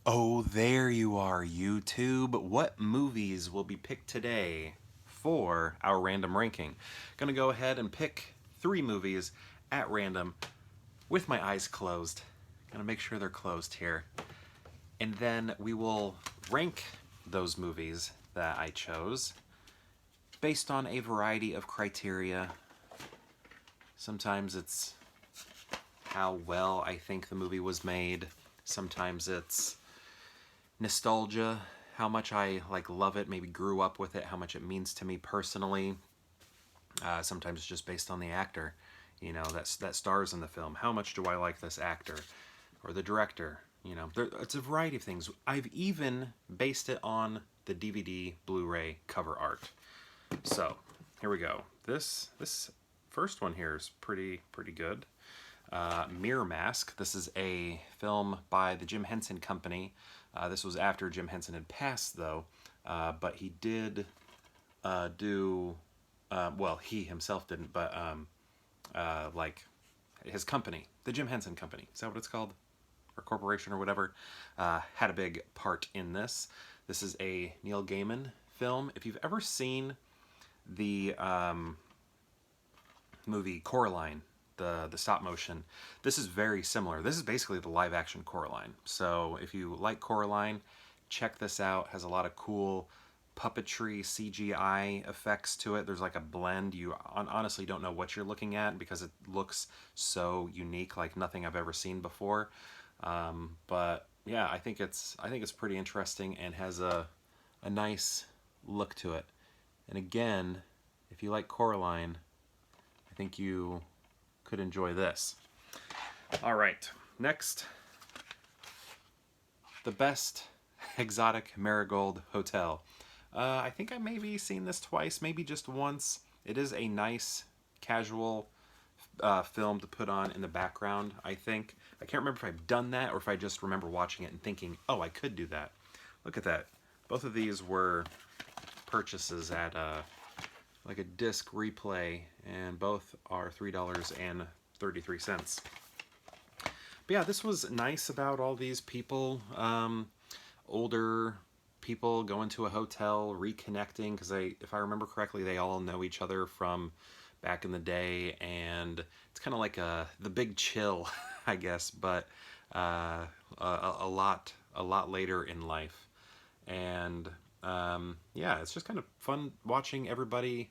Oh, there you are, YouTube. What movies will be picked today for our random ranking? Gonna go ahead and pick 3 movies at random with my eyes closed. Gonna make sure they're closed here. And then we will rank those movies that I chose based on a variety of criteria. Sometimes it's how well I think the movie was made. Sometimes it's nostalgia, how much I love it, maybe grew up with it, how much it means to me personally. Sometimes it's just based on the actor, that stars in the film. How much do I like this actor or the director? It's a variety of things. I've even based it on the DVD Blu-ray cover art. So here we go. This first one here is pretty good. MirrorMask. This is a film by the Jim Henson Company. This was after Jim Henson had passed, though, but he did do, well, he himself didn't, but his company, the Jim Henson Company, is that what it's called? Or corporation or whatever, had a big part in this. This is a Neil Gaiman film. If you've ever seen the movie Coraline, the stop motion, this is very similar. This is basically the live action Coraline. So if you like Coraline, check this out. It has a lot of cool puppetry CGI effects to it. There's like a blend. You honestly don't know what you're looking at because it looks so unique, like nothing I've ever seen before. But yeah, I think it's pretty interesting and has a nice look to it. And again, if you like Coraline, I think you could enjoy this. All right, next, the best Exotic Marigold Hotel. I think I maybe seen this twice, maybe just once. It is a nice, casual film to put on in the background, I think. I can't remember if I've done that or if I just remember watching it and thinking, oh, I could do that. Look at that. Both of these were purchases at like a disc replay, and both are $3.33. But yeah, this was nice about all these people, older people going to a hotel, reconnecting, because if I remember correctly, they all know each other from back in the day, and it's kind of like the Big Chill, I guess, but a lot later in life. And yeah, it's just kind of fun watching everybody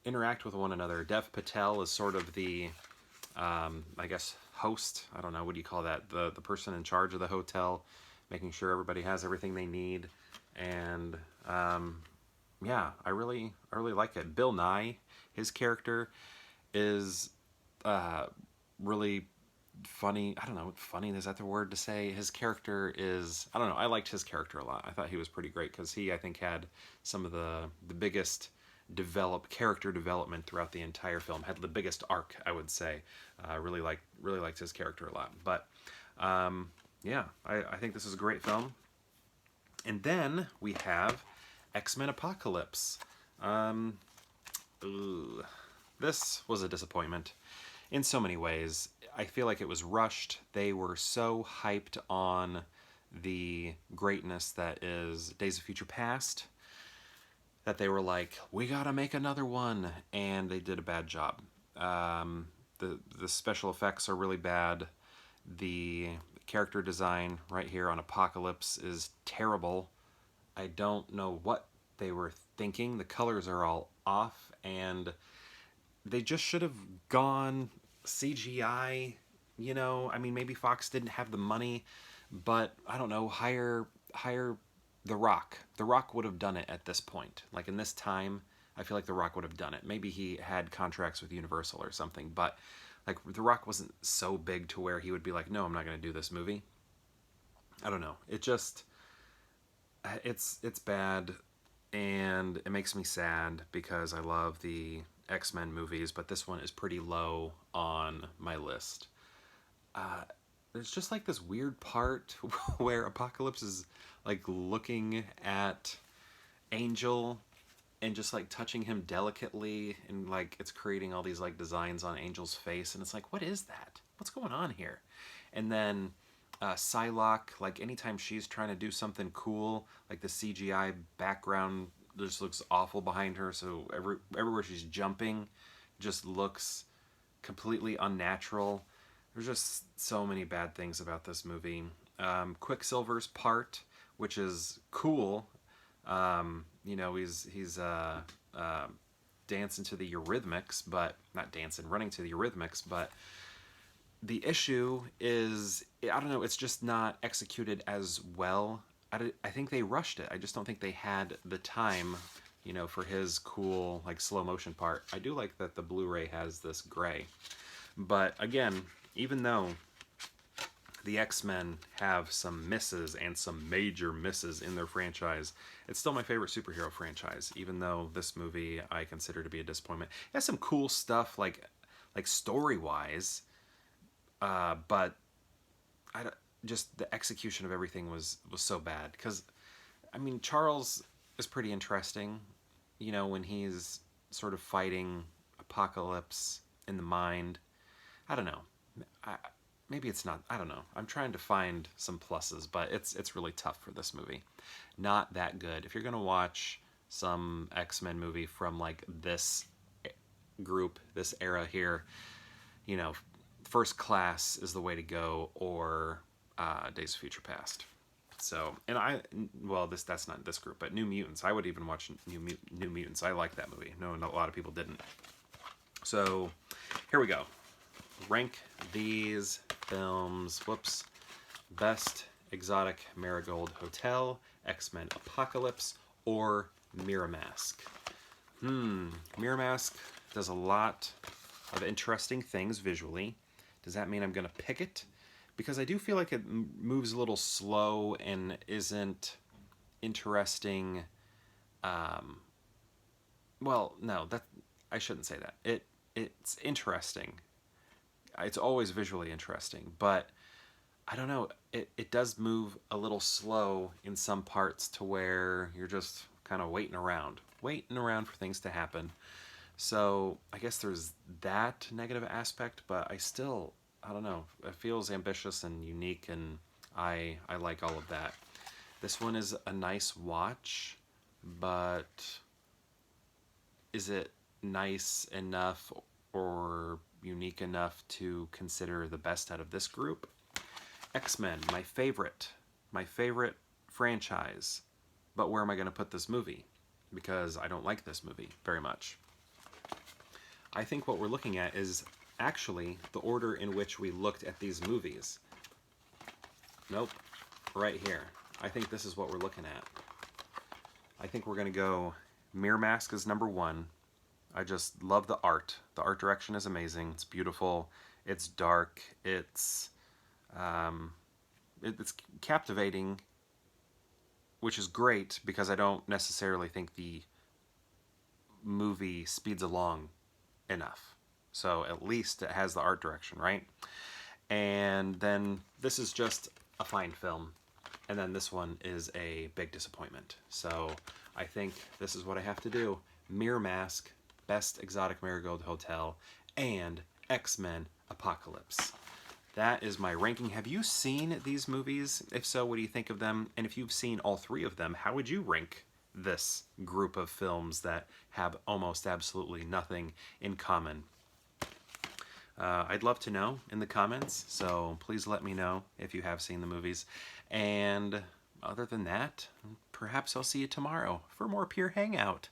interact with one another. Dev Patel is sort of the I guess host. I don't know, what do you call that? The person in charge of the hotel, making sure everybody has everything they need. And yeah, I really like it. Bill Nighy, his character is really funny. I don't know, funny, is that the word to say? His character is, I don't know, I liked his character a lot. I thought he was pretty great because he, I think, had some of the biggest character development throughout the entire film. Had the biggest arc, I would say. Really liked his character a lot. But yeah, I think this is a great film. And then we have XMen Apocalypse. This was a disappointment in so many ways. I feel like it was rushed. They were so hyped on the greatness that is Days of Future Past that they were like, we gotta make another one, and they did a bad job. The special effects are really bad. The character design right here on Apocalypse is terrible. I don't know what they were thinking. The colors are all off, and they just should have gone CGI. I mean, maybe Fox didn't have the money, but I don't know, hire The Rock. The Rock would have done it at this point. Like in this time, I feel like The Rock would have done it. Maybe he had contracts with Universal or something, but like The Rock wasn't so big to where he would be like, no, I'm not going to do this movie. I don't know. It just, it's bad, and it makes me sad because I love the X-Men movies, but this one is pretty low on my list. There's just like this weird part where Apocalypse is like looking at Angel and just like touching him delicately, and like it's creating all these like designs on Angel's face, and it's like, what is that? What's going on here? And then Psylocke, like anytime she's trying to do something cool, like the CGI background just looks awful behind her, so everywhere she's jumping just looks completely unnatural. There's just so many bad things about this movie. Quicksilver's part, which is cool. You know, he's dancing to the Eurythmics, but not dancing, running to the Eurythmics, but the issue is, I don't know, it's just not executed as well. I think they rushed it. I just don't think they had the time, you know, for his cool, like, slow motion part. I do like that the Blu-ray has this gray. But again, even though the X-Men have some misses and some major misses in their franchise, it's still my favorite superhero franchise, even though this movie I consider to be a disappointment. It has some cool stuff, like story-wise, but just the execution of everything was so bad. Because, I mean, Charles is pretty interesting, you know, when he's sort of fighting Apocalypse in the mind. I don't know. Maybe it's not. I don't know. I'm trying to find some pluses, but it's really tough for this movie. Not that good. If you're gonna watch some X-Men movie from like this group, this era here, you know, First Class is the way to go, or Days of Future Past. So, and that's not this group, but New Mutants. I would even watch New Mutants. I like that movie. No, a lot of people didn't. So, here we go. Rank these films. Whoops. Best Exotic Marigold Hotel, XMen Apocalypse, or MirrorMask. MirrorMask does a lot of interesting things visually. Does that mean I'm going to pick it? Because I do feel like it moves a little slow and isn't interesting. Well, no, I shouldn't say that. It's interesting. It's always visually interesting, but I don't know. It does move a little slow in some parts to where you're just kind of waiting around for things to happen. So I guess there's that negative aspect, but I don't know. It feels ambitious and unique, and I like all of that. This one is a nice watch, but is it nice enough or unique enough to consider the best out of this group? X-Men, my favorite franchise. But where am I going to put this movie? Because I don't like this movie very much. I think what we're looking at is actually the order in which we looked at these movies. Nope. Right here. I think this is what we're looking at. I think we're going to go MirrorMask is number 1. I just love the art. The art direction is amazing. It's beautiful. It's dark. It's captivating, which is great because I don't necessarily think the movie speeds along enough. So at least it has the art direction, right? And then this is just a fine film. And then this one is a big disappointment. So I think this is what I have to do. MirrorMask, Best Exotic Marigold Hotel, and X-Men Apocalypse. That is my ranking. Have you seen these movies? If so, what do you think of them? And if you've seen all 3 of them, how would you rank this group of films that have almost absolutely nothing in common? I'd love to know in the comments, so please let me know if you have seen the movies. And other than that, perhaps I'll see you tomorrow for more Pure Hangout.